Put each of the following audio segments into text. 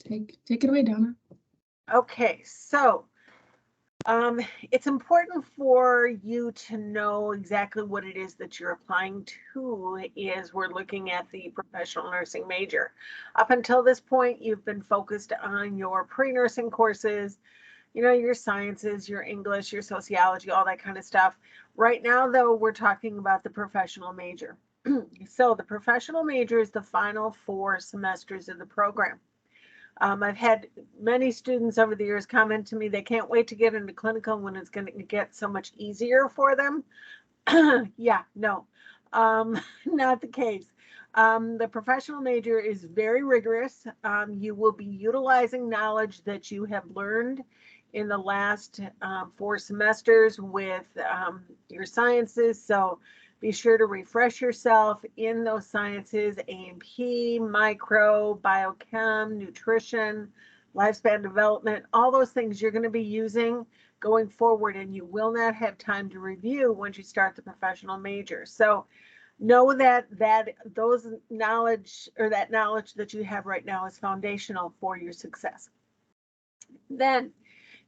Take it away, Donna. Okay, so it's important for you to know exactly what it is that you're applying to. Is we're looking at the professional nursing major. Up until this point, you've been focused on your pre-nursing courses, your sciences, your English, your sociology, all that kind of stuff. Right now, though, we're talking about the professional major. So the professional major is the final 4 semesters of the program. I've had many students over the years comment to me they can't wait to get into clinical when it's going to get so much easier for them. Yeah, no, not the case. The professional major is very rigorous. You will be utilizing knowledge that you have learned in the last 4 semesters with your sciences. So be sure to refresh yourself in those sciences: A&P, micro, biochem, nutrition, lifespan development, all those things you're going to be using going forward, and you will not have time to review once you start the professional major. So know that those knowledge, or that knowledge that you have right now, is foundational for your success. Then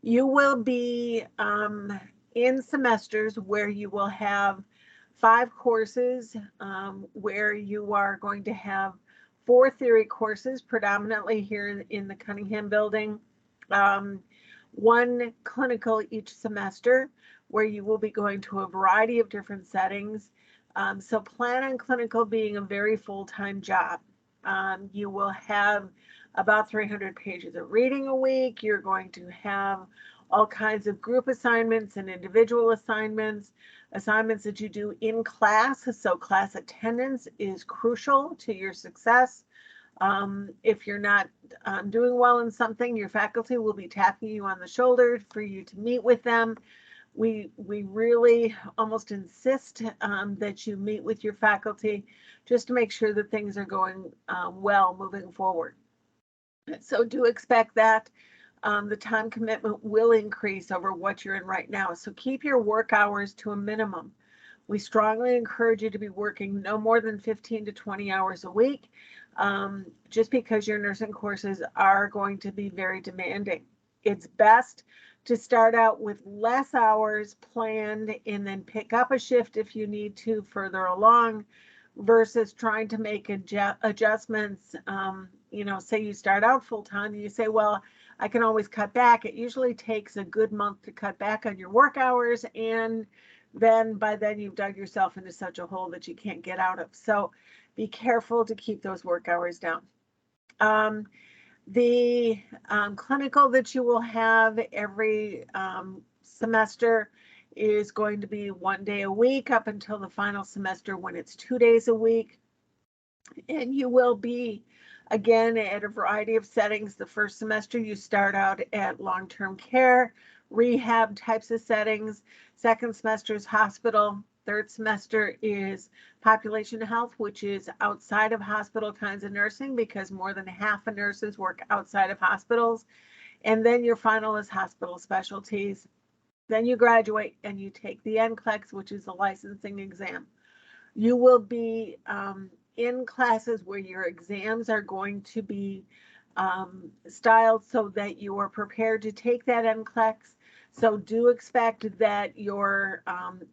you will be in semesters where you will have 5 courses, where you are going to have 4 theory courses, predominantly here in the Cunningham building, 1 clinical each semester, where you will be going to a variety of different settings. So plan on clinical being a very full-time job. You will have about 300 pages of reading a week. You're going to have all kinds of group assignments and individual assignments that you do in class. So class attendance is crucial to your success. If you're not doing well in something, your faculty will be tapping you on the shoulder for you to meet with them. We really almost insist that you meet with your faculty just to make sure that things are going well moving forward. So do expect that the time commitment will increase over what you're in right now. So keep your work hours to a minimum. We strongly encourage you to be working no more than 15 to 20 hours a week, just because your nursing courses are going to be very demanding. It's best to start out with less hours planned and then pick up a shift if you need to further along, versus trying to make adjustments. Say you start out full-time and you say, well, I can always cut back. It usually takes a good month to cut back on your work hours, and then by then you've dug yourself into such a hole that you can't get out of. So be careful to keep those work hours down. The clinical that you will have every semester is going to be 1 day a week up until the final semester, when it's 2 days a week. And you will be, again, at a variety of settings. The first semester you start out at long-term care, rehab types of settings. Second semester is hospital. Third semester is population health, which is outside of hospital kinds of nursing, because more than half of nurses work outside of hospitals. And then your final is hospital specialties. Then you graduate and you take the NCLEX, which is the licensing exam. You will be in classes where your exams are going to be styled so that you are prepared to take that NCLEX. So do expect that your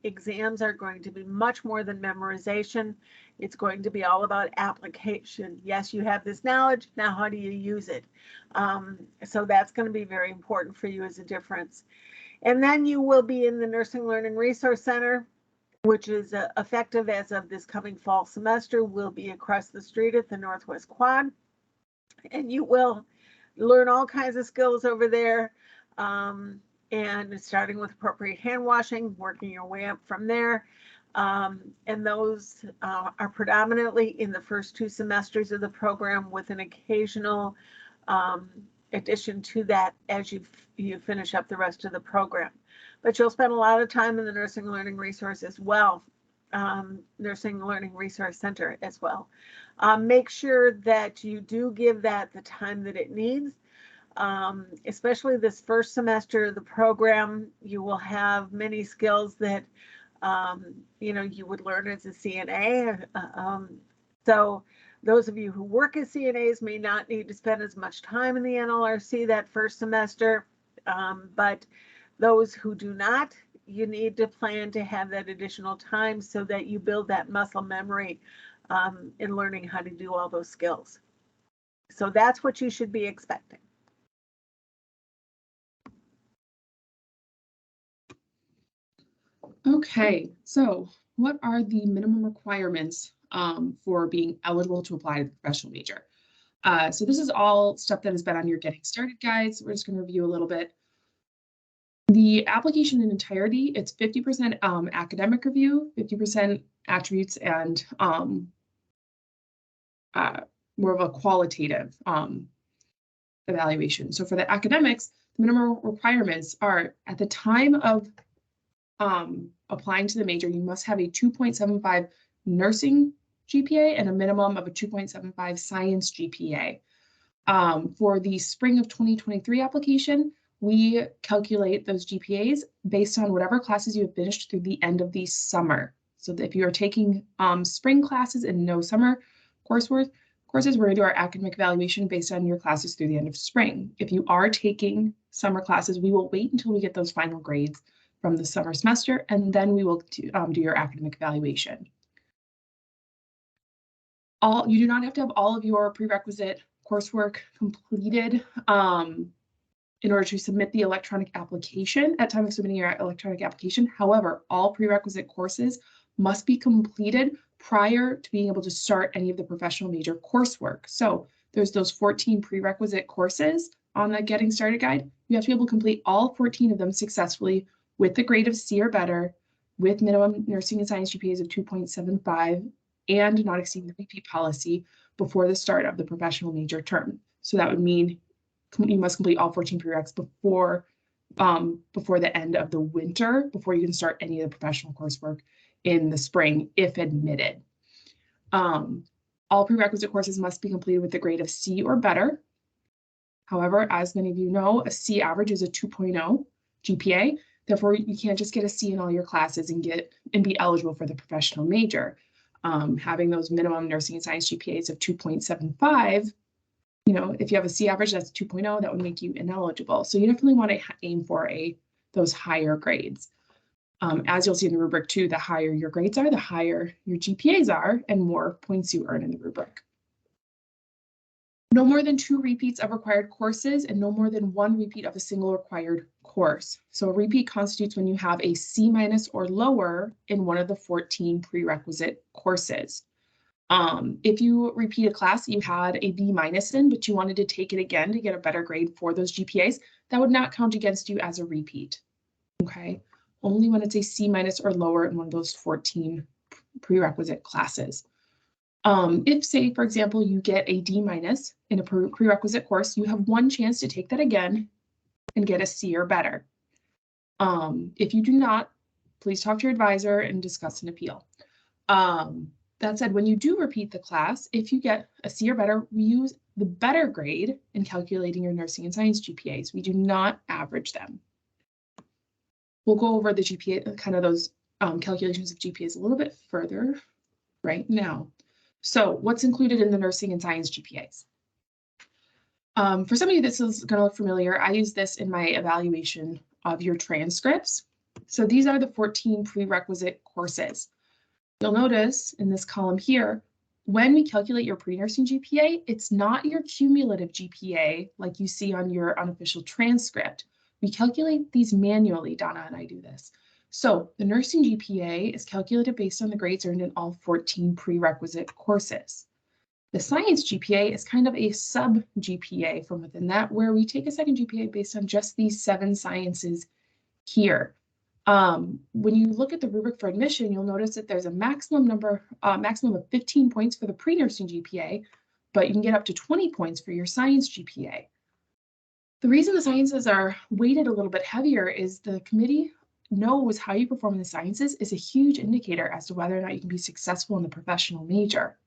exams are going to be much more than memorization. It's going to be all about application. Yes, you have this knowledge. Now, how do you use it? So that's going to be very important for you as a difference. And then you will be in the Nursing Learning Resource Center, which is effective as of this coming fall semester, will be across the street at the Northwest Quad. And you will learn all kinds of skills over there, and starting with appropriate hand washing, working your way up from there. And those are predominantly in the first 2 semesters of the program, with an occasional addition to that as you finish up the rest of the program. But you'll spend a lot of time in the Nursing Learning Resource as well, Nursing Learning Resource Center as well. Make sure that you do give that the time that it needs. Especially this first semester of the program, you will have many skills that you would learn as a CNA. So those of you who work as CNAs may not need to spend as much time in the NLRC that first semester, but those who do not, you need to plan to have that additional time so that you build that muscle memory in learning how to do all those skills. So that's what you should be expecting. Okay, so what are the minimum requirements for being eligible to apply to the professional major? So this is all stuff that has been on your Getting Started guide. So we're just going to review a little bit. The application in entirety, it's 50% academic review, 50% attributes, and more of a qualitative evaluation. So for the academics, the minimum requirements are at the time of applying to the major, you must have a 2.75 nursing GPA and a minimum of a 2.75 science GPA. For the spring of 2023 application, we calculate those GPAs based on whatever classes you have finished through the end of the summer. So if you are taking spring classes and no summer courses, we're going to do our academic evaluation based on your classes through the end of spring. If you are taking summer classes, we will wait until we get those final grades from the summer semester, and then we will do your academic evaluation. You do not have to have all of your prerequisite coursework completed in order to submit the electronic application at time of submitting your electronic application. However, all prerequisite courses must be completed prior to being able to start any of the professional major coursework. So there's those 14 prerequisite courses on the Getting Started guide. You have to be able to complete all 14 of them successfully with the grade of C or better, with minimum nursing and science GPAs of 2.75 and not exceeding the repeat policy before the start of the professional major term. So that would mean you must complete all 14 prereqs before the end of the winter, before you can start any of the professional coursework in the spring, if admitted. All prerequisite courses must be completed with the grade of C or better. However, as many of you know, a C average is a 2.0 GPA. Therefore, you can't just get a C in all your classes and be eligible for the professional major. Having those minimum nursing and science GPAs of 2.75, if you have a C average that's 2.0, that would make you ineligible. So you definitely want to aim for those higher grades. As you'll see in the rubric too, the higher your grades are, the higher your GPAs are, and more points you earn in the rubric. No more than 2 repeats of required courses and no more than 1 repeat of a single required course. So a repeat constitutes when you have a C- or lower in one of the 14 prerequisite courses. If you repeat a class you had a B- in, but you wanted to take it again to get a better grade for those GPAs, that would not count against you as a repeat. Okay, only when it's a C- or lower in one of those 14 prerequisite classes. If, say, for example, you get a D- in a prerequisite course, you have 1 chance to take that again and get a C or better. If you do not, please talk to your advisor and discuss an appeal. That said, when you do repeat the class, if you get a C or better, we use the better grade in calculating your nursing and science GPAs. We do not average them. We'll go over the GPA, kind of those calculations of GPAs a little bit further right now. So what's included in the nursing and science GPAs? For some of you, this is going to look familiar. I use this in my evaluation of your transcripts. So these are the 14 prerequisite courses. You'll notice in this column here, when we calculate your pre-nursing GPA, it's not your cumulative GPA like you see on your unofficial transcript. We calculate these manually. Donna and I do this. So the nursing GPA is calculated based on the grades earned in all 14 prerequisite courses. The science GPA is kind of a sub-GPA from within that, where we take a second GPA based on just these 7 sciences here. When you look at the rubric for admission, you'll notice that there's a maximum of 15 points for the pre-nursing GPA, but you can get up to 20 points for your science GPA. The reason the sciences are weighted a little bit heavier is the committee knows how you perform in the sciences is a huge indicator as to whether or not you can be successful in the professional major.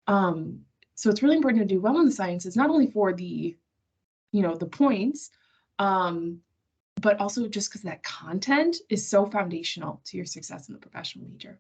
So it's really important to do well in the sciences, not only for the points, but also just because that content is so foundational to your success in the professional major.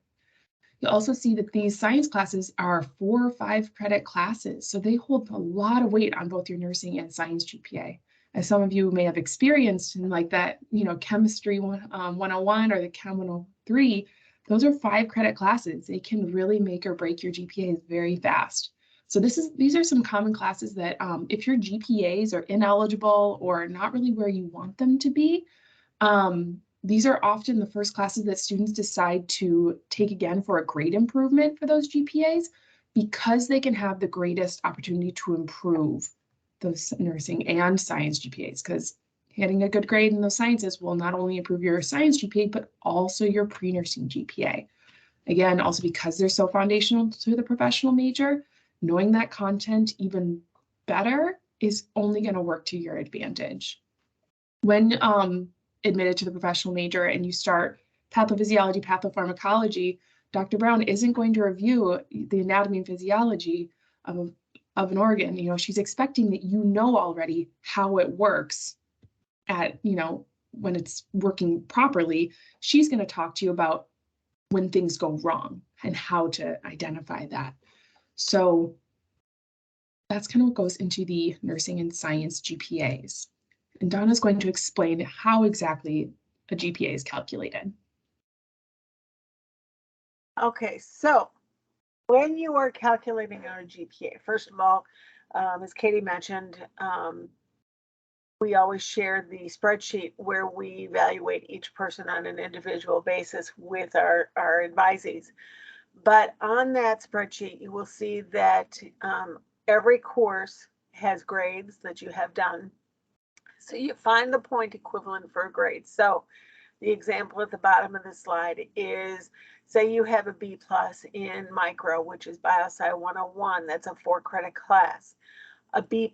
You also see that these science classes are 4 or 5 credit classes, so they hold a lot of weight on both your nursing and science GPA. As some of you may have experienced in like that, chemistry 101 or the chem 103, those are 5 credit classes. They can really make or break your GPAs very fast. So these are some common classes that if your GPAs are ineligible or not really where you want them to be, these are often the first classes that students decide to take again for a grade improvement for those GPAs, because they can have the greatest opportunity to improve those nursing and science GPAs, because getting a good grade in those sciences will not only improve your science GPA, but also your pre-nursing GPA. Again, also because they're so foundational to the professional major, knowing that content even better is only going to work to your advantage. When admitted to the professional major and you start pathophysiology, pathopharmacology, Dr. Brown isn't going to review the anatomy and physiology of an organ. She's expecting that you know already how it works at, when it's working properly. She's going to talk to you about when things go wrong and how to identify that. So that's kind of what goes into the nursing and science GPAs. And Donna's going to explain how exactly a GPA is calculated. Okay, so when you are calculating our GPA, first of all, as Katie mentioned, we always share the spreadsheet where we evaluate each person on an individual basis with our advisees. But on that spreadsheet, you will see that every course has grades that you have done. So you find the point equivalent for a grade. So the example at the bottom of the slide is, say you have a B+ in micro, which is Biosci 101. That's a 4 credit class. A B+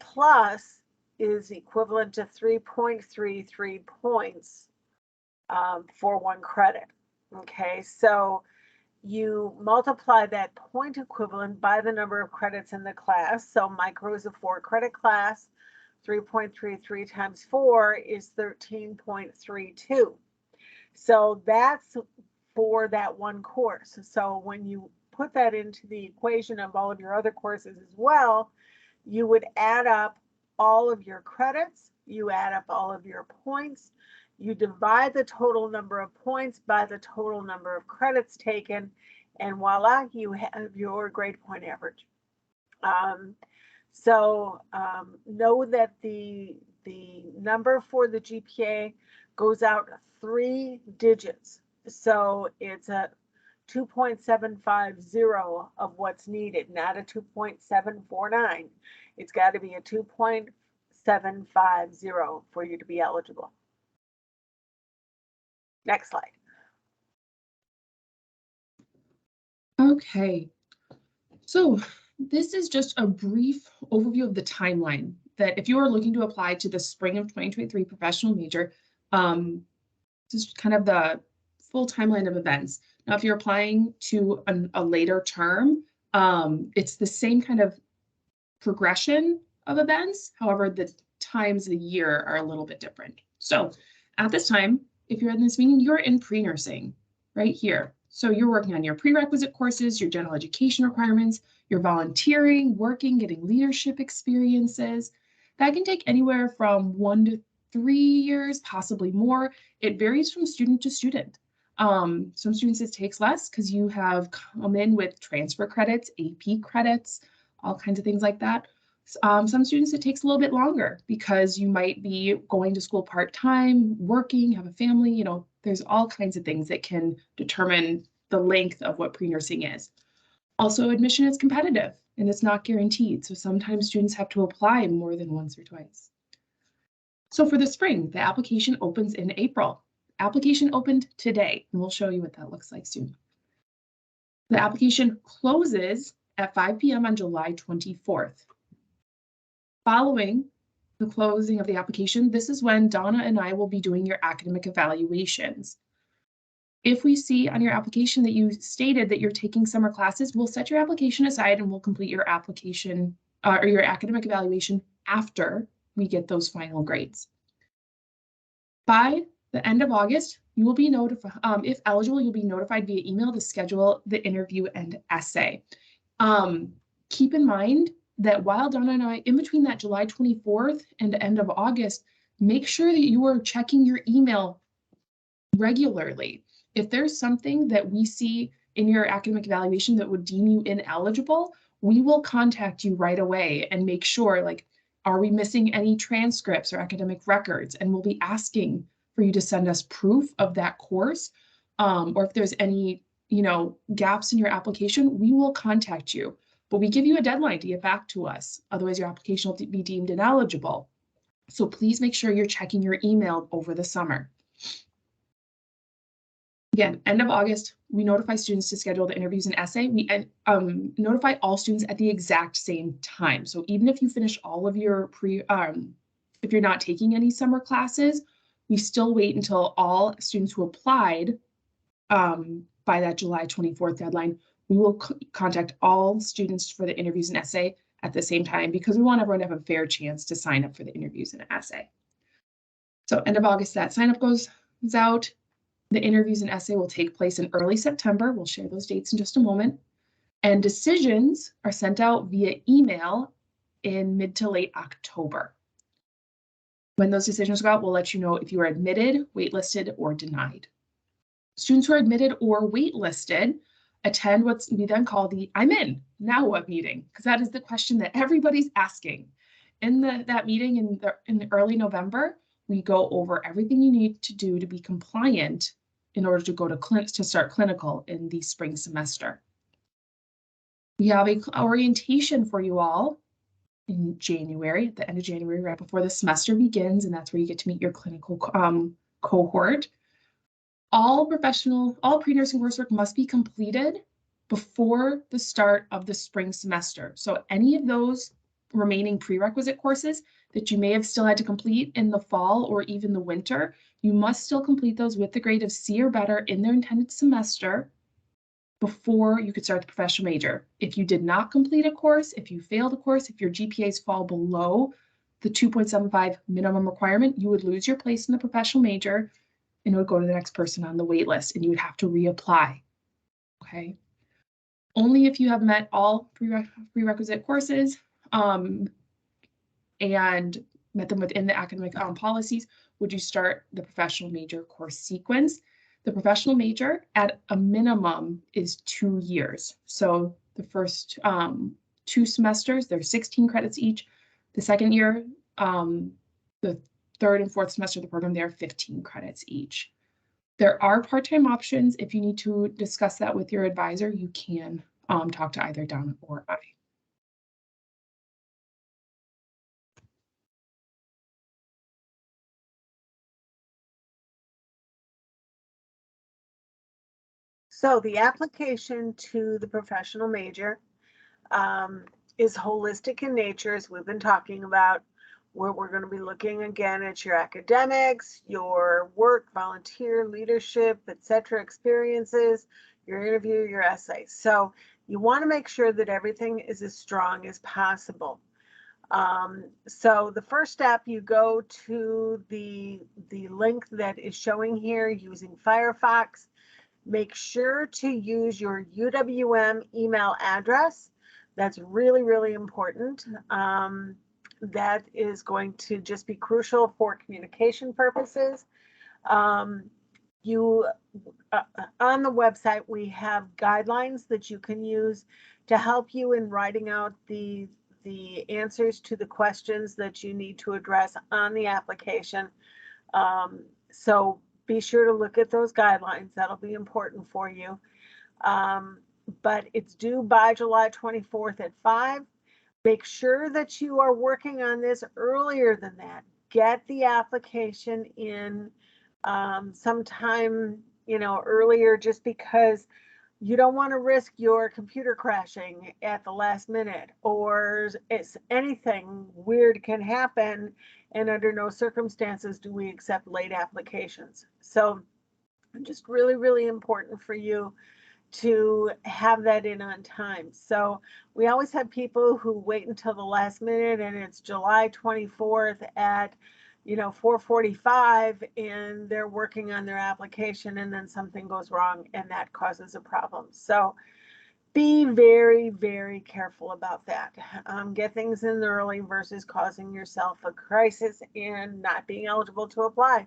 is equivalent to 3.33 points for 1 credit. Okay, so you multiply that point equivalent by the number of credits in the class. So micro is a 4 credit class. 3.33 times 4 is 13.32. So that's for that one course. So when you put that into the equation of all of your other courses as well, you would add up all of your credits, you add up all of your points, you divide the total number of points by the total number of credits taken, and voila, you have your grade point average. Know that the number for the GPA goes out 3 digits. So it's a 2.750 of what's needed, not a 2.749. It's got to be a 2.750 for you to be eligible. Next slide. Okay, so this is just a brief overview of the timeline that if you are looking to apply to the spring of 2023 professional major, this is kind of the full timeline of events. Now, if you're applying to a later term, it's the same kind of progression of events. However, the times of the year are a little bit different. So at this time, if you're in this meeting, you're in pre-nursing right here. So you're working on your prerequisite courses, your general education requirements, you're volunteering, working, getting leadership experiences. That can take anywhere from 1 to 3 years, possibly more. It varies from student to student. Some students it takes less because you have come in with transfer credits, AP credits, all kinds of things like that. Some students it takes a little bit longer because you might be going to school part-time, working, have a family, there's all kinds of things that can determine the length of what pre-nursing is. Also, admission is competitive and it's not guaranteed. So sometimes students have to apply more than once or twice. So for the spring, the application opens in April. Application opened today, and we'll show you what that looks like soon. The application closes at 5 p.m. on July 24th. Following the closing of the application, this is when Donna and I will be doing your academic evaluations. If we see on your application that you stated that you're taking summer classes, we'll set your application aside and we'll complete your application or your academic evaluation after we get those final grades. By The end of August, you will be notified, if eligible, you'll be notified via email to schedule the interview and essay. Keep in mind that while Donna and I, in between that July 24th and the end of August, make sure that you are checking your email regularly. If there's something that we see in your academic evaluation that would deem you ineligible, we will contact you right away and make sure, like, are we missing any transcripts or academic records? And we'll be asking for you to send us proof of that course. Or if there's any, gaps in your application, we will contact you. But we give you a deadline to get back to us. Otherwise, your application will be deemed ineligible. So please make sure you're checking your email over the summer. Again, end of August, we notify students to schedule the interviews and essay. We notify all students at the exact same time. So even if you finish all of your if you're not taking any summer classes, we still wait until all students who applied by that July 24th deadline. We will contact all students for the interviews and essay at the same time because we want everyone to have a fair chance to sign up for the interviews and essay. So end of August, that sign up goes out. The interviews and essay will take place in early September. We'll share those dates in just a moment. And decisions are sent out via email in mid to late October. When those decisions go out, we'll let you know if you are admitted, waitlisted, or denied. Students who are admitted or waitlisted attend what we then call the I'm in, now what meeting, because that is the question that everybody's asking. In that meeting in early November, we go over everything you need to do to be compliant in order to go to start clinical in the spring semester. We have an orientation for you all in January, at the end of January, right before the semester begins, and that's where you get to meet your clinical cohort. All pre-nursing coursework must be completed before the start of the spring semester. So any of those remaining prerequisite courses that you may have still had to complete in the fall or even the winter, you must still complete those with the grade of C or better in their intended semester before you could start the professional major. If you did not complete a course, if you failed a course, if your GPAs fall below the 2.75 minimum requirement, you would lose your place in the professional major and it would go to the next person on the wait list and you would have to reapply, okay? Only if you have met all prerequisite courses and met them within the academic policies would you start the professional major course sequence. The professional major at a minimum is 2 years. So the first 2 semesters, they're 16 credits each. The second year, the third and fourth semester of the program, they're 15 credits each. There are part-time options. If you need to discuss that with your advisor, you can talk to either Donna or I. So the application to the professional major is holistic in nature, as we've been talking about, where we're going to be looking again at your academics, your work, volunteer, leadership, etc. experiences, your interview, your essay. So you want to make sure that everything is as strong as possible. So the first step, you go to the link that is showing here using Firefox. Make sure to use your UWM email address. That's really, really important. That is going to just be crucial for communication purposes. On the website, we have guidelines that you can use to help you in writing out the answers to the questions that you need to address on the application. So be sure to look at those guidelines. That'll be important for you. But it's due by July 24th at 5. Make sure that you are working on this earlier than that. Get the application in sometime, earlier, just because you don't want to risk your computer crashing at the last minute, or anything weird can happen, and under no circumstances do we accept late applications. So just really, really important for you to have that in on time. So we always have people who wait until the last minute and it's July 24th at 4:45 and they're working on their application and then something goes wrong and that causes a problem. So be very, very careful about that. Get things in early versus causing yourself a crisis and not being eligible to apply.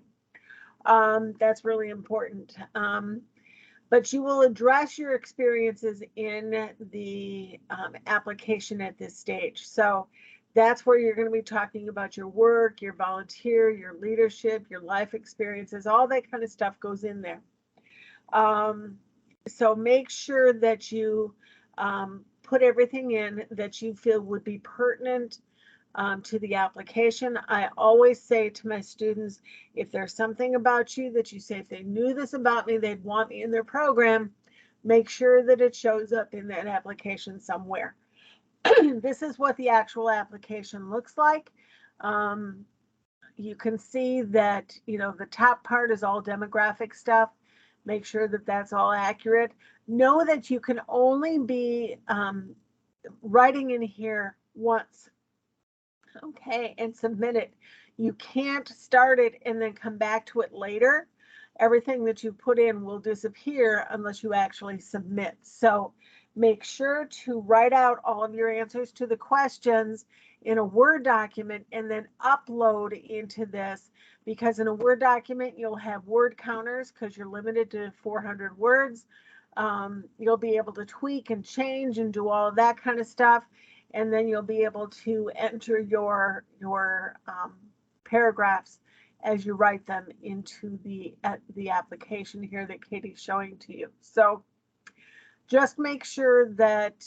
That's really important. But you will address your experiences in the application at this stage. So that's where you're going to be talking about your work, your volunteer, your leadership, your life experiences, all that kind of stuff goes in there. So make sure that you put everything in that you feel would be pertinent to the application. I always say to my students, if there's something about you that you say, if they knew this about me, they'd want me in their program, make sure that it shows up in that application somewhere. This is what the actual application looks like. You can see that, the top part is all demographic stuff. Make sure that that's all accurate. Know that you can only be writing in here once. Okay, and submit it. You can't start it and then come back to it later. Everything that you put in will disappear unless you actually submit. So make sure to write out all of your answers to the questions in a Word document and then upload into this, because in a Word document, you'll have word counters because you're limited to 400 words. You'll be able to tweak and change and do all of that kind of stuff. And then you'll be able to enter your paragraphs as you write them into the application here that Katie's showing to you. So just make sure that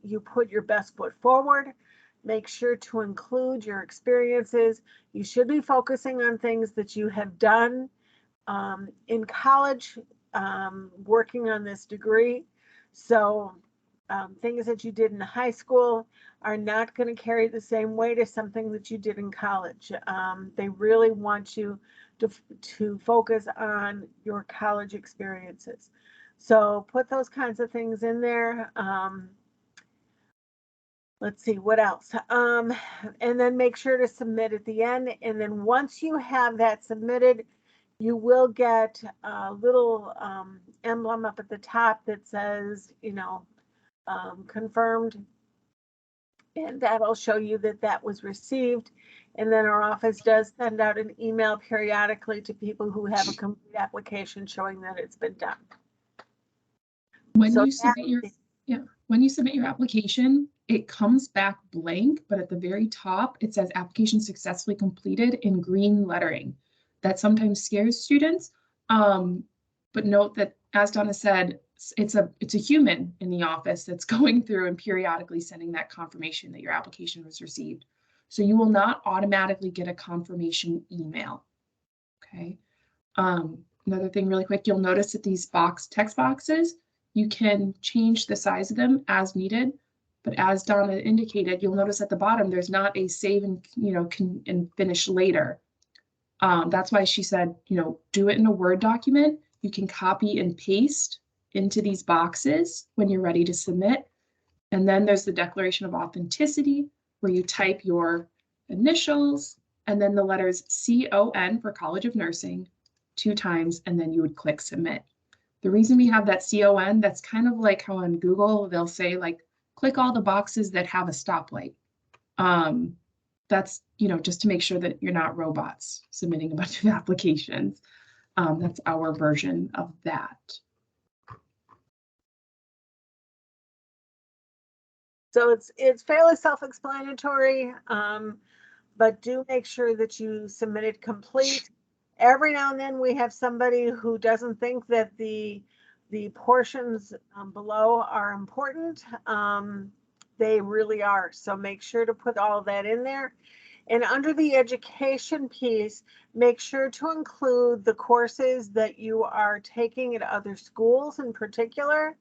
you put your best foot forward. Make sure to include your experiences. You should be focusing on things that you have done in college, working on this degree. So things that you did in high school are not going to carry the same weight as something that you did in college. They really want you to focus on your college experiences. So put those kinds of things in there. Let's see what else. And then make sure to submit at the end. And then once you have that submitted, you will get a little emblem up at the top that says, confirmed, and that'll show you that that was received. And then our office does send out an email periodically to people who have a complete application showing that it's been done. When you submit your application, it comes back blank, but at the very top it says application successfully completed in green lettering. That sometimes scares students, but note that, as Donna said, it's a human in the office that's going through and periodically sending that confirmation that your application was received. So you will not automatically get a confirmation email. Okay. Another thing really quick, you'll notice that these text boxes, you can change the size of them as needed. But as Donna indicated, you'll notice at the bottom, there's not a save and finish later. That's why she said, do it in a Word document. You can copy and paste into these boxes when you're ready to submit. And then there's the declaration of authenticity, where you type your initials and then the letters CON for College of Nursing 2 times, and then you would click submit. The reason we have that CON, that's kind of like how on Google, they'll say click all the boxes that have a stoplight. That's, just to make sure that you're not robots submitting a bunch of applications. That's our version of that. So it's fairly self-explanatory, but do make sure that you submit it complete. Every now and then we have somebody who doesn't think that the portions below are important. They really are. So make sure to put all of that in there. And under the education piece, make sure to include the courses that you are taking at other schools in particular.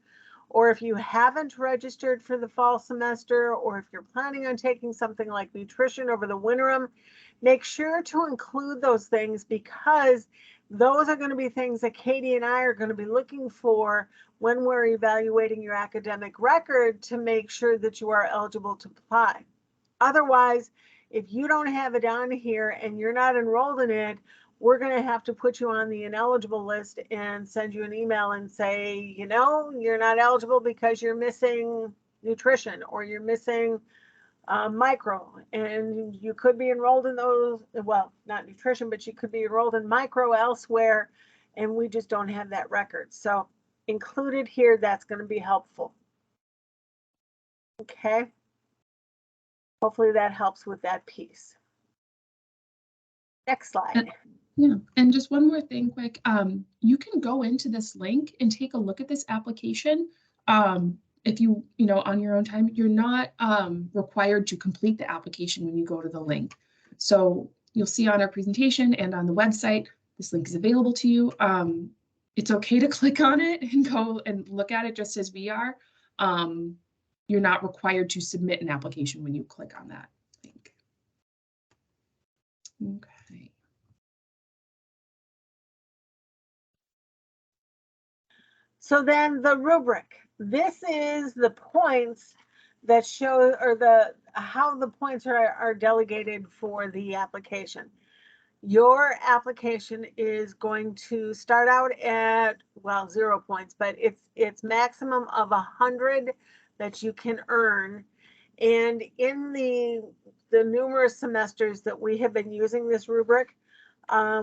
Or if you haven't registered for the fall semester, or if you're planning on taking something like nutrition over the winterim, make sure to include those things, because those are going to be things that Katie and I are going to be looking for when we're evaluating your academic record to make sure that you are eligible to apply. Otherwise, If you don't have it on here and you're not enrolled in it, we're going to have to put you on the ineligible list and send you an email and say, you know, you're not eligible because you're missing nutrition or you're missing micro, and you could be enrolled in those, well, not nutrition, but you could be enrolled in micro elsewhere, and we just don't have that record. So included here, that's going to be helpful. Okay. Hopefully that helps with that piece. Next slide. Yeah, and just one more thing quick, you can go into this link and take a look at this application. If you know, on your own time, you're not required to complete the application when you go to the link. So you'll see on our presentation and on the website, this link is available to you. It's okay to click on it and go and look at it just as we are. You're not required to submit an application when you click on that link. Okay. So then the rubric, this is the points that show, or how the points are delegated for the application. Your application is going to start out at, well, 0 points, but it's maximum of 100 that you can earn. And in the numerous semesters that we have been using this rubric,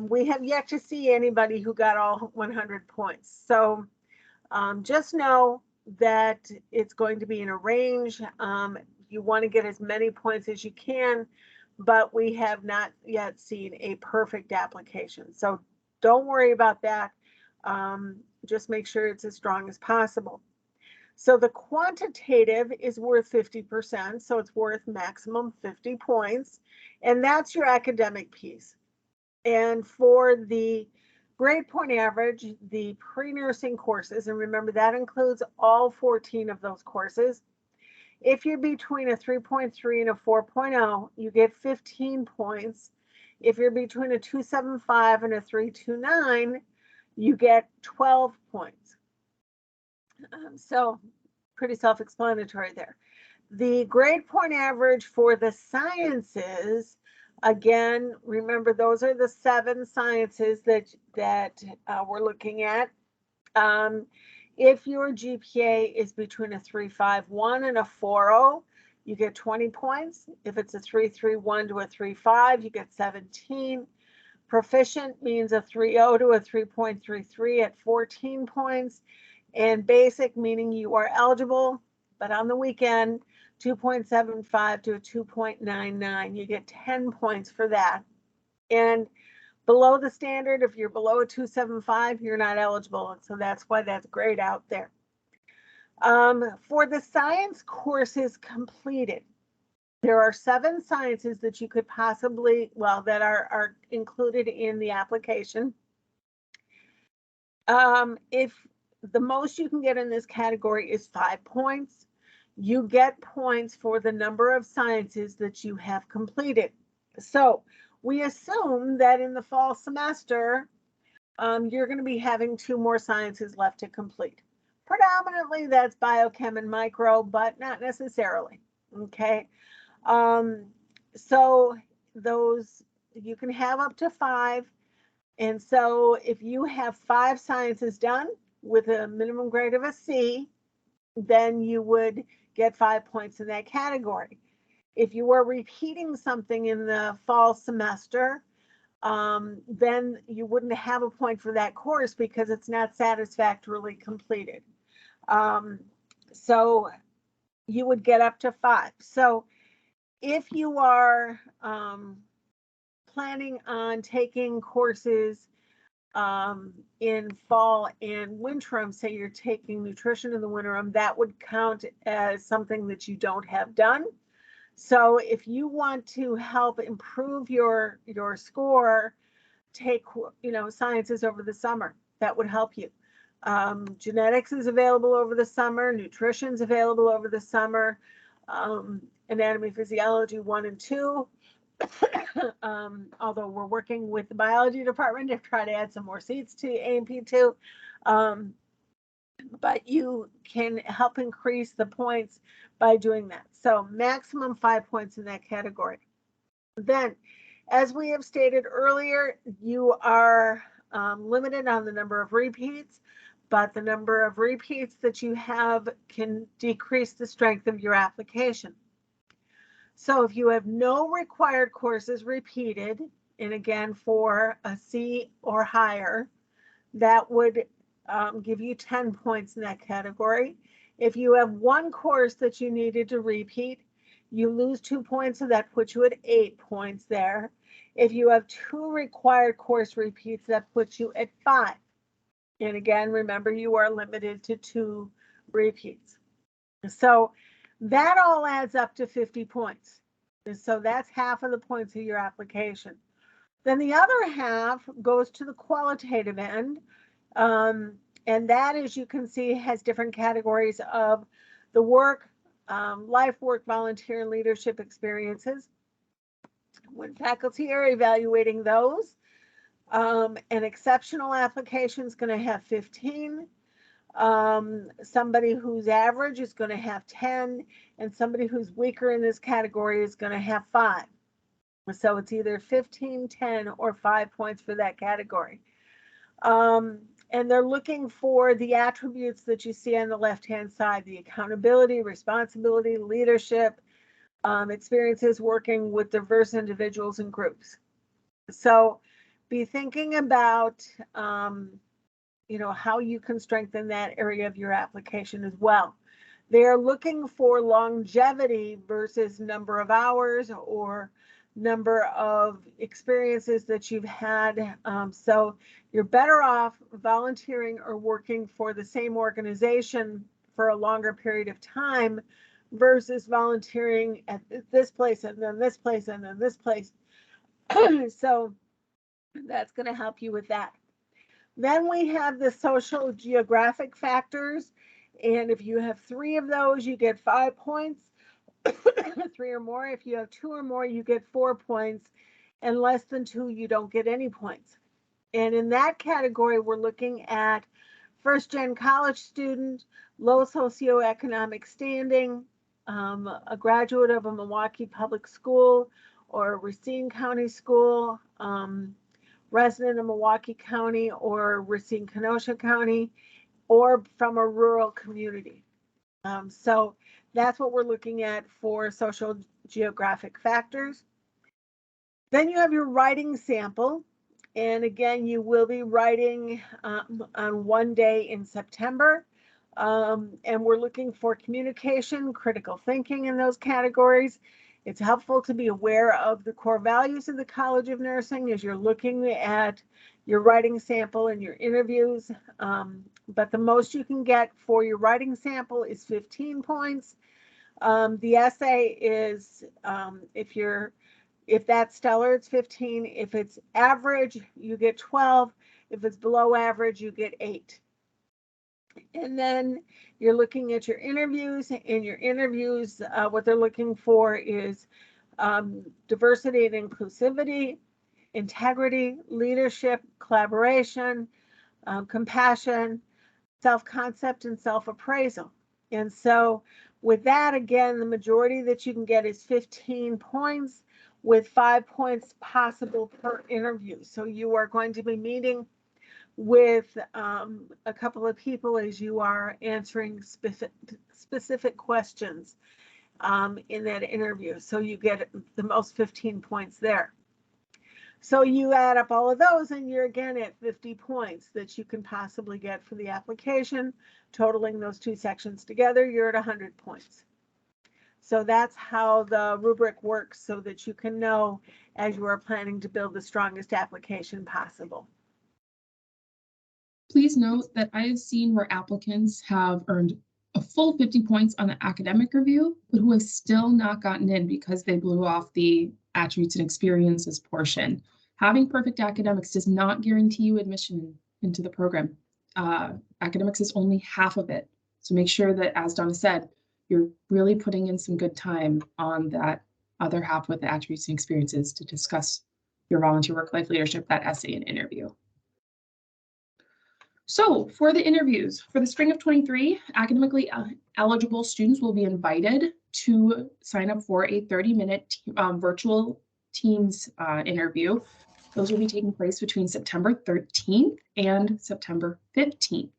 we have yet to see anybody who got all 100 points. So just know that it's going to be in a range. You want to get as many points as you can, but we have not yet seen a perfect application. So don't worry about that. Just make sure it's as strong as possible. So the quantitative is worth 50%, so it's worth maximum 50 points, and that's your academic piece. And for the grade point average, the pre-nursing courses, and remember that includes all 14 of those courses. If you're between a 3.3 and a 4.0, you get 15 points. If you're between a 2.75 and a 3.29, you get 12 points. So pretty self-explanatory there. The grade point average for the sciences, again, remember those are the 7 sciences that we're looking at. If your GPA is between a 3.51 and a 4.0, you get 20 points. If it's a 3.31 to a 3.5, you get 17. Proficient means a 3.0 to a 3.33 at 14 points. And basic meaning you are eligible, but on the weekend, 2.75 to a 2.99. You get 10 points for that. And below the standard, if you're below a 2.75, you're not eligible. And so that's why that's grayed out there. For the science courses completed, there are 7 sciences that you could possibly, well, that are included in the application. If the most you can get in this category is 5 points, you get points for the number of sciences that you have completed. So we assume that in the fall semester, you're going to be having 2 more sciences left to complete. Predominantly that's biochem and micro, but not necessarily. Okay. So those, you can have up to 5. And so if you have 5 sciences done with a minimum grade of a C, then you would get 5 points in that category. If you were repeating something in the fall semester, then you wouldn't have a point for that course because it's not satisfactorily completed. So you would get up to 5. So if you are planning on taking courses in fall and winterim, say you're taking nutrition in the winterim, that would count as something that you don't have done. So if you want to help improve your score, take, you know, sciences over the summer. That would help you. Genetics is available over the summer. Nutrition's available over the summer. Anatomy, physiology 1 and 2. Although we're working with the biology department to try to add some more seats to A&P 2. But you can help increase the points by doing that. So maximum 5 points in that category. Then, as we have stated earlier, you are limited on the number of repeats, but the number of repeats that you have can decrease the strength of your application. So if you have no required courses repeated, and again for a C or higher, that would give you 10 points in that category. If you have one course that you needed to repeat, you lose 2 points, so that puts you at 8 points there. If you have 2 required course repeats, that puts you at 5. And again, remember, you are limited to 2 repeats. So that all adds up to 50 points. So that's half of the points of your application. Then the other half goes to the qualitative end. And that, as you can see, has different categories of the work, life work, volunteer, and leadership experiences. When faculty are evaluating those, an exceptional application is going to have 15. Somebody who's average is going to have 10, and somebody who's weaker in this category is going to have 5. So it's either 15, 10, or 5 points for that category. And they're looking for the attributes that you see on the left-hand side: the accountability, responsibility, leadership, experiences working with diverse individuals and groups. So be thinking about, how you can strengthen that area of your application as well. They're looking for longevity versus number of hours or number of experiences that you've had. So you're better off volunteering or working for the same organization for a longer period of time versus volunteering at this place and then this place and then this place. So that's going to help you with that. Then we have the social geographic factors. And if you have 3 of those, you get 5 points. 3 or more. If you have 2 or more, you get 4 points. And less than 2, you don't get any points. And in that category, we're looking at first-gen college student, low socioeconomic standing, a graduate of a Milwaukee public school or a Racine County school, resident of Milwaukee County or Racine-Kenosha County, or from a rural community. So that's what we're looking at for social geographic factors. Then you have your writing sample. And again, you will be writing on one day in September. And we're looking for communication, critical thinking in those categories. It's helpful to be aware of the core values of the College of Nursing as you're looking at your writing sample and your interviews. But the most you can get for your writing sample is 15 points. The essay is, if that's stellar, it's 15. If it's average, you get 12. If it's below average, you get 8. And then you're looking at your interviews. In your interviews, what they're looking for is diversity and inclusivity, integrity, leadership, collaboration, compassion, self-concept, and self-appraisal. And so with that, again, the majority that you can get is 15 points with 5 points possible per interview. So you are going to be meeting with a couple of people as you are answering specific questions in that interview. So you get the most 15 points there. So you add up all of those and you're again at 50 points that you can possibly get for the application. Totaling those 2 sections together, you're at 100 points. So that's how the rubric works so that you can know as you are planning to build the strongest application possible. Please note that I have seen where applicants have earned a full 50 points on the academic review, but who have still not gotten in because they blew off the attributes and experiences portion. Having perfect academics does not guarantee you admission into the program. Academics is only half of it. So make sure that, as Donna said, you're really putting in some good time on that other half with the attributes and experiences to discuss your volunteer work-life leadership, that essay and interview. So for the interviews, for the spring of 23, academically eligible students will be invited to sign up for a 30-minute virtual Teams interview. Those will be taking place between September 13th and September 15th.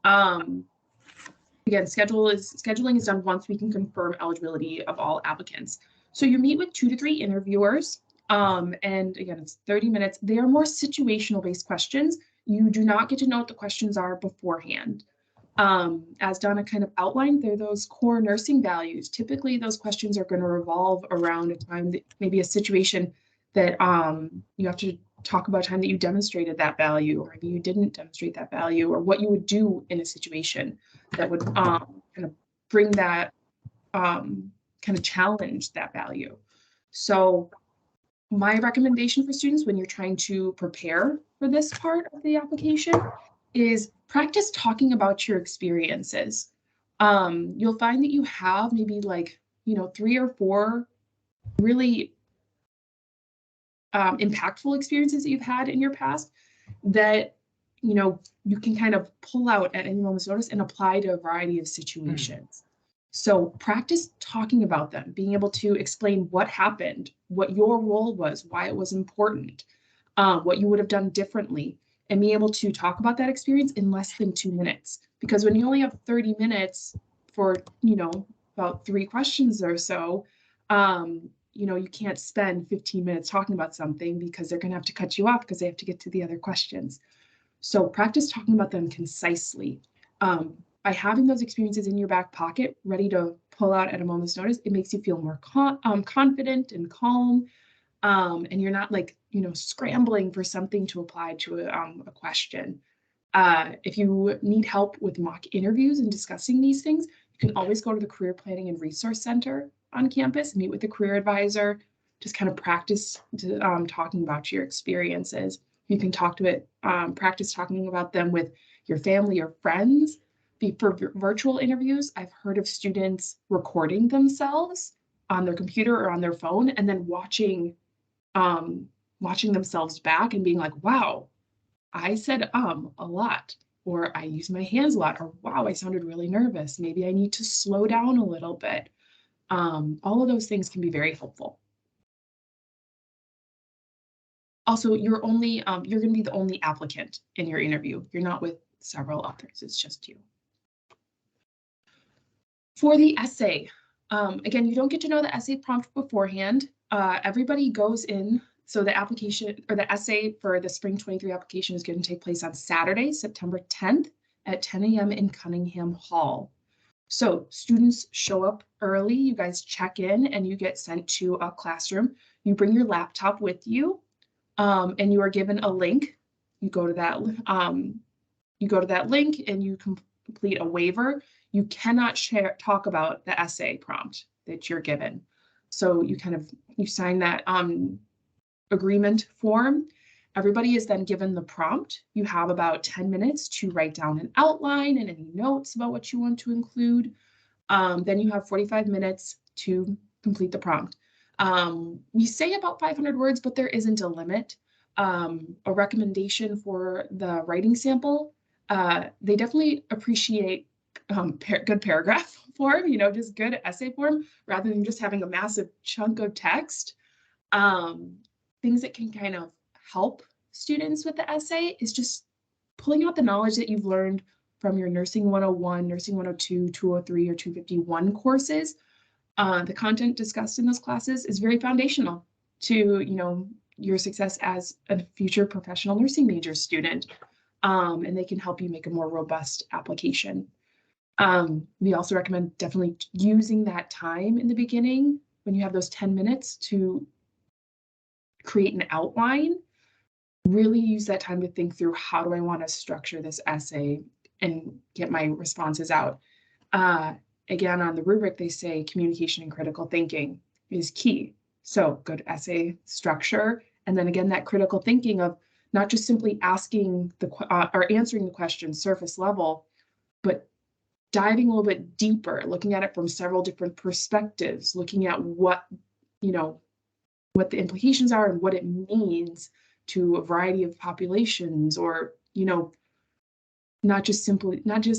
Again, scheduling is done once we can confirm eligibility of all applicants. So you meet with 2 to 3 interviewers, and again, it's 30 minutes. They are more situational based questions. You do not get to know what the questions are beforehand. As Donna kind of outlined, they're those core nursing values. Typically, those questions are going to revolve around a time that maybe a situation that you have to talk about a time that you demonstrated that value, or maybe you didn't demonstrate that value, or what you would do in a situation that would kind of bring that kind of challenge that value. So my recommendation for students when you're trying to prepare for this part of the application is practice talking about your experiences. You'll find that you have maybe like, 3 or 4 really impactful experiences that you've had in your past that, you can kind of pull out at any moment's notice and apply to a variety of situations. So practice talking about them, being able to explain what happened, what your role was, why it was important, what you would have done differently, and be able to talk about that experience in less than 2 minutes. Because when you only have 30 minutes for, about 3 questions or so, you can't spend 15 minutes talking about something because they're going to have to cut you off because they have to get to the other questions. So practice talking about them concisely. By having those experiences in your back pocket, ready to pull out at a moment's notice, it makes you feel more confident and calm. And you're not like, scrambling for something to apply to a question. If you need help with mock interviews and discussing these things, you can always go to the Career Planning and Resource Center on campus, meet with the career advisor, just kind of practice talking about your experiences. You can practice talking about them with your family or friends. For virtual interviews, I've heard of students recording themselves on their computer or on their phone and then watching themselves back and being like, wow, I said a lot, or I used my hands a lot, or wow, I sounded really nervous. Maybe I need to slow down a little bit. All of those things can be very helpful. Also, you're going to be the only applicant in your interview. You're not with several others, it's just you. For the essay, again, you don't get to know the essay prompt beforehand. Everybody goes in, so the application or the essay for the spring 23 application is going to take place on Saturday, September 10th at 10 a.m. in Cunningham Hall. So students show up early, you guys check in, and you get sent to a classroom. You bring your laptop with you, and you are given a link. You go to that link and you complete a waiver. You cannot talk about the essay prompt that you're given. So you sign that agreement form. Everybody is then given the prompt. You have about 10 minutes to write down an outline and any notes about what you want to include. Then you have 45 minutes to complete the prompt. We say about 500 words, but there isn't a limit. A recommendation for the writing sample, they definitely appreciate good paragraph form, just good essay form, rather than just having a massive chunk of text. Things that can kind of help students with the essay is just pulling out the knowledge that you've learned from your Nursing 101, Nursing 102, 203, or 251 courses. The content discussed in those classes is very foundational to, your success as a future professional nursing major student. And they can help you make a more robust application. We also recommend definitely using that time in the beginning when you have those 10 minutes to create an outline. Really use that time to think through, how do I want to structure this essay and get my responses out. Again, on the rubric, they say communication and critical thinking is key. So good essay structure. And then again, that critical thinking of not just simply asking or answering the question surface level, but diving a little bit deeper, looking at it from several different perspectives, looking at what the implications are and what it means to a variety of populations, or, not just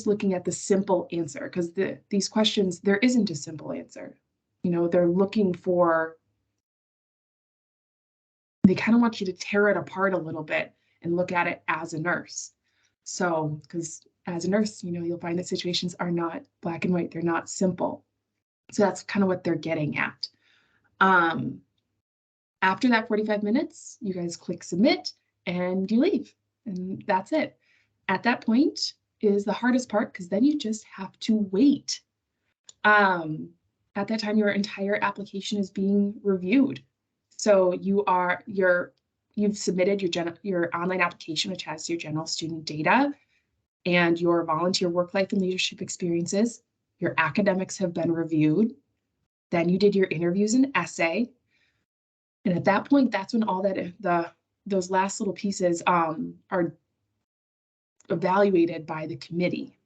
looking at the simple answer, because these questions, there isn't a simple answer. They're looking for they kind of want you to tear it apart a little bit and look at it as a nurse. So, because as a nurse, you'll find that situations are not black and white, they're not simple. So that's kind of what they're getting at. After that 45 minutes, you guys click submit and you leave. And that's it. At that point is the hardest part, because then you just have to wait. At that time, your entire application is being reviewed. So you've submitted your online application, which has your general student data and your volunteer work life and leadership experiences. Your academics have been reviewed. Then you did your interviews and essay. And at that point, that's when all those last little pieces are evaluated by the committee.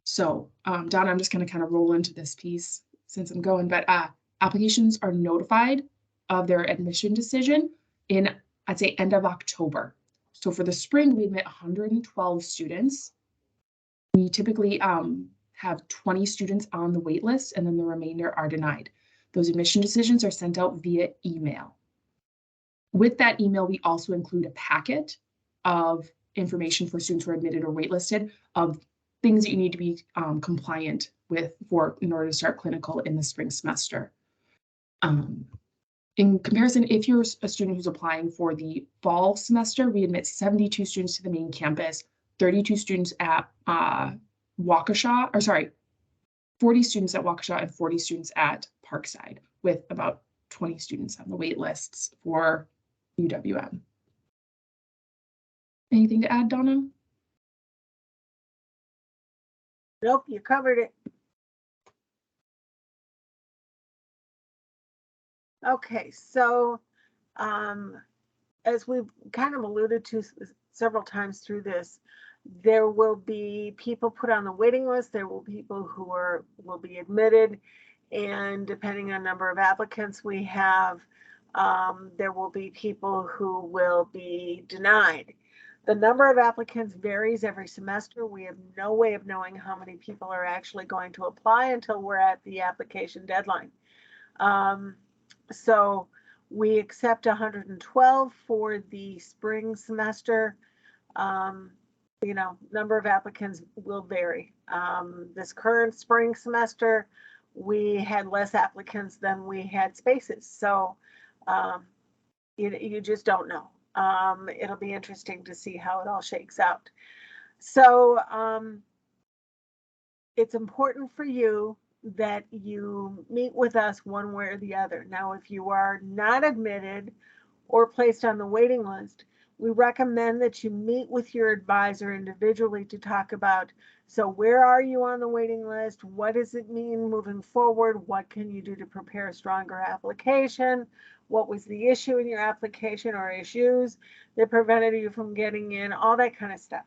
So, Donna, I'm just going to kind of roll into this piece since I'm going, but applications are notified of their admission decision in, I'd say, end of October. So for the spring, we admit 112 students. We typically have 20 students on the wait list, and then the remainder are denied. Those admission decisions are sent out via email. With that email, we also include a packet of information for students who are admitted or waitlisted of things that you need to be compliant with in order to start clinical in the spring semester. In comparison, if you're a student who's applying for the fall semester, we admit 72 students to the main campus, 32 students at Waukesha, 40 students at Waukesha and 40 students at Parkside, with about 20 students on the wait lists for UWM. Anything to add, Donna? Nope, you covered it. Okay, so as we've kind of alluded to several times through this, there will be people put on the waiting list. There will be people who will be admitted, and depending on number of applicants we have, there will be people who will be denied. The number of applicants varies every semester. We have no way of knowing how many people are actually going to apply until we're at the application deadline. So we accept 112 for the spring semester. Number of applicants will vary. This current spring semester, we had less applicants than we had spaces. So you just don't know. It'll be interesting to see how it all shakes out. So it's important for you that you meet with us one way or the other. Now, if you are not admitted or placed on the waiting list, we recommend that you meet with your advisor individually to talk about, so where are you on the waiting list? What does it mean moving forward? What can you do to prepare a stronger application? What was the issue in your application or issues that prevented you from getting in? All that kind of stuff.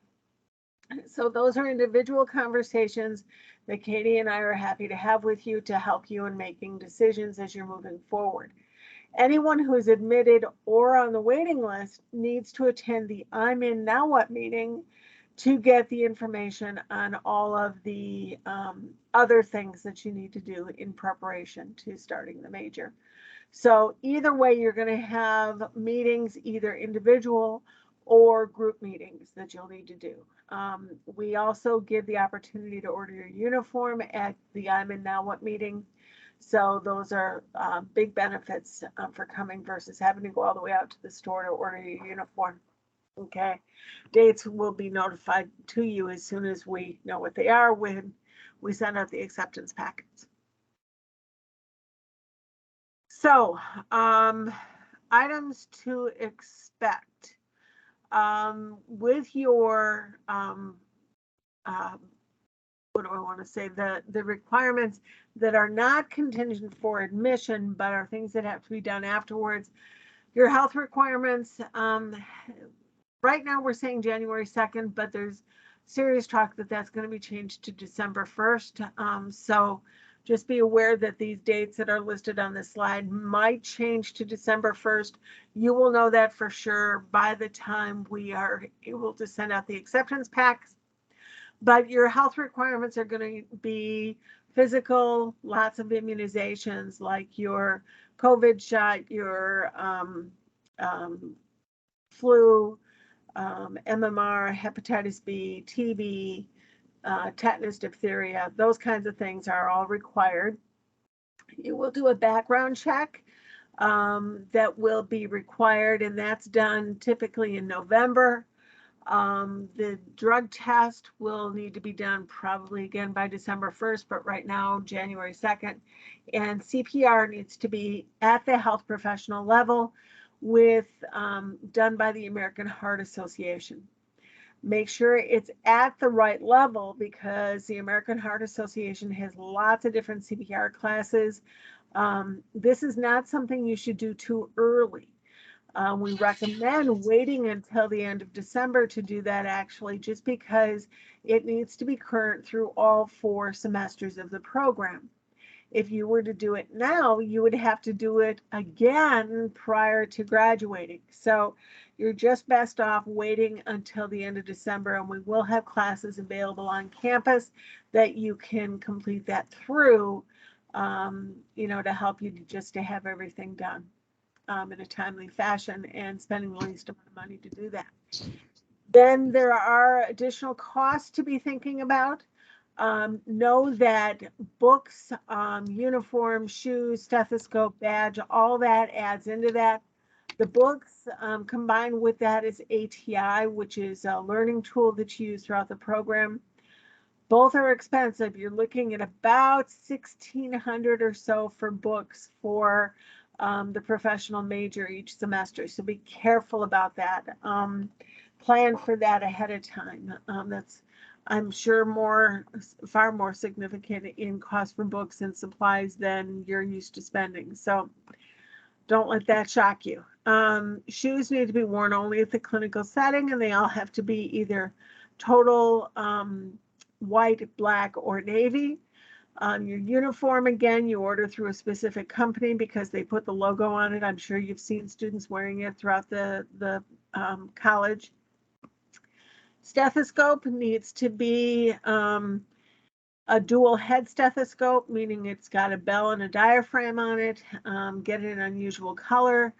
So those are individual conversations that Katie and I are happy to have with you to help you in making decisions as you're moving forward. Anyone who is admitted or on the waiting list needs to attend the I'm in Now What meeting to get the information on all of the other things that you need to do in preparation to starting the major. So either way, you're going to have meetings, either individual or group meetings that you'll need to do. We also give the opportunity to order your uniform at the I'm in Now What meeting. So those are big benefits for coming versus having to go all the way out to the store to order your uniform. Okay, dates will be notified to you as soon as we know what they are when we send out the acceptance packets. So items to expect with your what do I want to say, the requirements that are not contingent for admission but are things that have to be done afterwards. Your health requirements, right now we're saying January 2nd, but there's serious talk that that's going to be changed to December 1st. So just be aware that these dates that are listed on this slide might change to December 1st. You will know that for sure by the time we are able to send out the acceptance packs. But your health requirements are going to be physical, lots of immunizations like your COVID shot, your flu, MMR, hepatitis B, TB, tetanus, diphtheria, those kinds of things are all required. You will do a background check that will be required, and that's done typically in November. The drug test will need to be done probably again by December 1st, but right now, January 2nd. And CPR needs to be at the health professional level with done by the American Heart Association. Make sure it's at the right level because the American Heart Association has lots of different CPR classes. This is not something you should do too early. We recommend waiting until the end of December to do that, actually, just because it needs to be current through all 4 semesters of the program. If you were to do it now, you would have to do it again prior to graduating. So you're just best off waiting until the end of December, and we will have classes available on campus that you can complete that through, to help you to have everything done in a timely fashion and spending the least amount of money to do that. Then there are additional costs to be thinking about. Know that books, uniform, shoes, stethoscope, badge, all that adds into that. The books combined with that is ATI, which is a learning tool that you use throughout the program. Both are expensive. You're looking at about $1,600 or so for books for the professional major each semester. So be careful about that. Plan for that ahead of time. That's, I'm sure, far more significant in cost for books and supplies than you're used to spending. So don't let that shock you. Shoes need to be worn only at the clinical setting, and they all have to be either total white, black, or navy. Your uniform, again, you order through a specific company because they put the logo on it. I'm sure you've seen students wearing it throughout the college. Stethoscope needs to be a dual head stethoscope, meaning it's got a bell and a diaphragm on it. Get an unusual color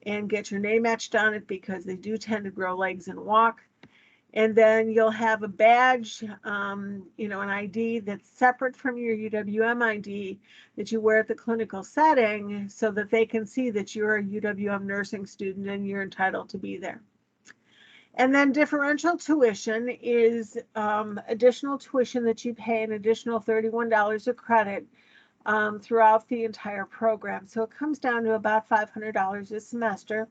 and get your name etched on it because they do tend to grow legs and walk. And then you'll have a badge, an ID that's separate from your UWM ID that you wear at the clinical setting so that they can see that you're a UWM nursing student and you're entitled to be there. And then differential tuition is additional tuition that you pay, an additional $31 a credit throughout the entire program. So it comes down to about $500 a semester.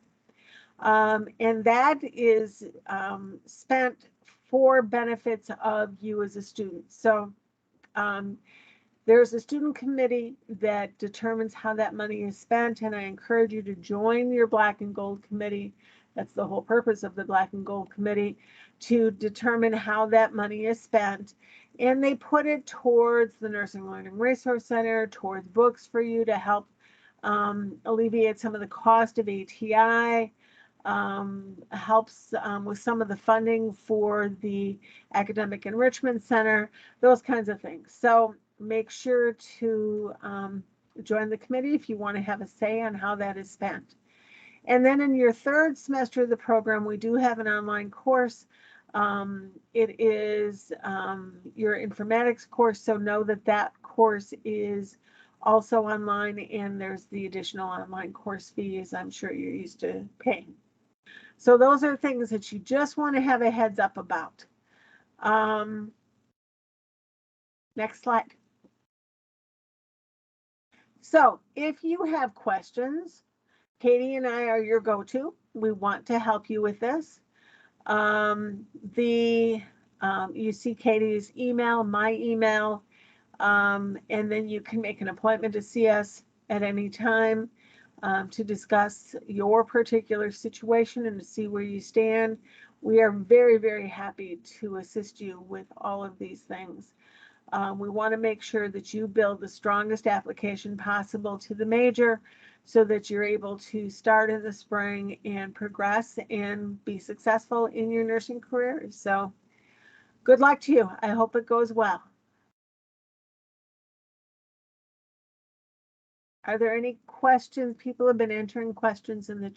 And that is spent for benefits of you as a student. So there's a student committee that determines how that money is spent, and I encourage you to join your Black and Gold committee. That's the whole purpose of the Black and Gold committee, to determine how that money is spent. And they put it towards the Nursing Learning Resource Center, towards books for you to help alleviate some of the cost of ATI, helps with some of the funding for the Academic Enrichment Center, those kinds of things. So make sure to join the committee if you want to have a say on how that is spent. And then in your 3rd semester of the program, we do have an online course. It is your informatics course, so know that that course is also online, and there's the additional online course fees I'm sure you're used to paying. So those are things that you just want to have a heads up about. Next slide. So if you have questions, Katie and I are your go-to. We want to help you with this. You see Katie's email, my email, and then you can make an appointment to see us at any time to discuss your particular situation and to see where you stand. We are very, very happy to assist you with all of these things. We want to make sure that you build the strongest application possible to the major so that you're able to start in the spring and progress and be successful in your nursing career. So good luck to you. I hope it goes well. Are there any questions? People have been entering questions in the